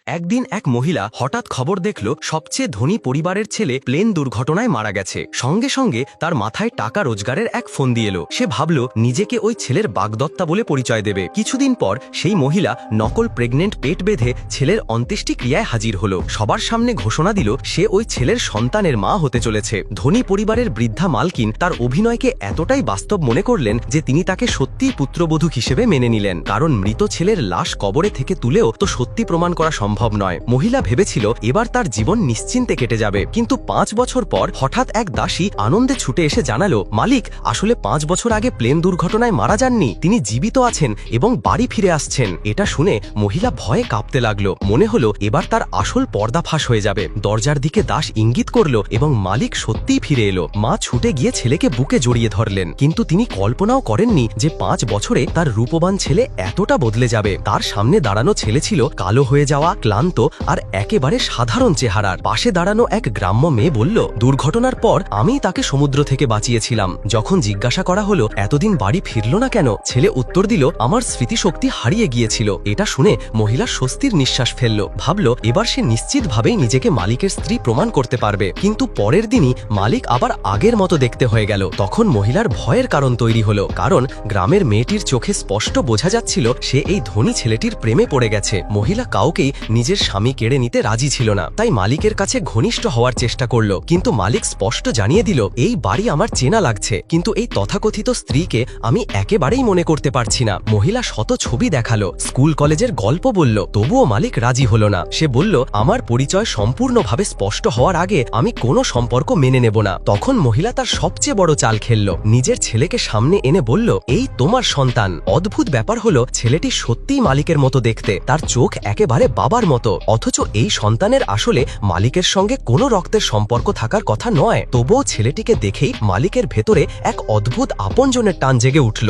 একদিন এক মহিলা হঠাৎ খবর দেখল সবচেয়ে ধনী পরিবারের ছেলে প্লেন দুর্ঘটনায় মারা গেছে। সঙ্গে সঙ্গে তার মাথায় টাকা রোজগারের এক ফন্দি এলো। সে ভাবল নিজেকে ওই ছেলের বাগদত্তা বলে পরিচয় দেবে। কিছুদিন পর সেই মহিলা নকল প্রেগনেন্ট পেট বেঁধে ছেলের অন্ত্যেষ্টিক্রিয়ায় হাজির হলো। সবার সামনে ঘোষণা দিল সে ওই ছেলের সন্তানের মা হতে চলেছে। ধনী পরিবারের বৃদ্ধা মালকিন তার অভিনয়কে এতটাই বাস্তব মনে করলেন যে তিনি তাকে সত্যিই পুত্রবধূ হিসেবে মেনে নিলেন, কারণ মৃত ছেলের লাশ কবরে থেকে তুলেও তো সত্যি প্রমাণ করা সম্ভব নয়। মহিলা ভেবেছিল এবার তার জীবন নিশ্চিন্তে কেটে যাবে, কিন্তু 5 বছর পর হঠাৎ এক দাসী আনন্দে ছুটে এসে জানালো, মালিক আসলে 5 বছর আগে প্লেন দুর্ঘটনায় মারা যাননি, তিনি জীবিত আছেন এবং বাড়ি ফিরে আসছেন। এটা শুনে মহিলা ভয়ে কাঁপতে লাগলো। মনে হলো এবার তার আসল পর্দা ফাঁস হয়ে যাবে। দরজার দিকে দাস ইঙ্গিত করলো এবং মালিক সত্যিই ফিরে এলো। মা ছুটে গিয়ে ছেলেকে বুকে জড়িয়ে ধরলেন, কিন্তু তিনি কল্পনাও করেননি যে 5 বছরে তার রূপবান ছেলে এতটা বদলে যাবে। তার সামনে দাঁড়ানো ছেলে ছিল কালো হয়ে যাওয়া, ক্লান্ত আর একেবারে সাধারণ চেহারার। পাশে দাঁড়ানো এক গ্রাম্য মেয়ে বলল, দুর্ঘটনার পর আমি তাকে সমুদ্র থেকে বাঁচিয়েছিলাম। যখন জিজ্ঞাসা করা হলো এতদিন বাড়ি ফিরল না কেন, ছেলে উত্তর দিল, আমার স্মৃতিশক্তি হারিয়ে গিয়েছিল। এটা শুনে মহিলা স্বস্তির নিঃশ্বাস ফেলল। ভাবল এবার সে নিশ্চিতভাবেই নিজেকে মালিকের স্ত্রী প্রমাণ করতে পারবে। কিন্তু পরের দিনই মালিক আবার আগের মতো দেখতে হয়ে গেল। তখন মহিলার ভয়ের কারণ তৈরি হলো, কারণ গ্রামের মেয়েটির চোখে স্পষ্ট বোঝা যাচ্ছিল সে এই ধনী ছেলেটির প্রেমে পড়ে গেছে। মহিলা কাউকেই নিজের স্বামী কেড়ে নিতে রাজি ছিল না, তাই মালিকের কাছে ঘনিষ্ঠ হওয়ার চেষ্টা করলো। কিন্তু মালিক স্পষ্ট জানিয়ে দিল, এই বাড়ি আমার চেনা লাগছে, কিন্তু এই তথাকথিত স্ত্রীকে আমি একেবারেই মনে করতে পারছি না। মহিলা শত ছবি দেখালো, স্কুল কলেজের গল্প বলল, তবুও মালিক রাজি হলো না। সে বলল, আমার পরিচয় সম্পূর্ণভাবে স্পষ্ট হওয়ার আগে আমি কোনো সম্পর্ক মেনে নেব না। তখন মহিলা তার সবচেয়ে বড় চাল খেলল, নিজের ছেলেকে সামনে এনে বলল, এই তোমার সন্তান। অদ্ভুত ব্যাপার হলো ছেলেটি সত্যিই মালিকের মতো দেখতে, তার চোখ একেবারে বাবার মতো। অথচ এই সন্তানের আসলে মালিকের সঙ্গে কোনো রক্তের সম্পর্ক থাকার কথা নয়। তবুও ছেলেটিকে দেখেই মালিকের ভেতরে এক অদ্ভুত আপনজনের টান জেগে উঠল।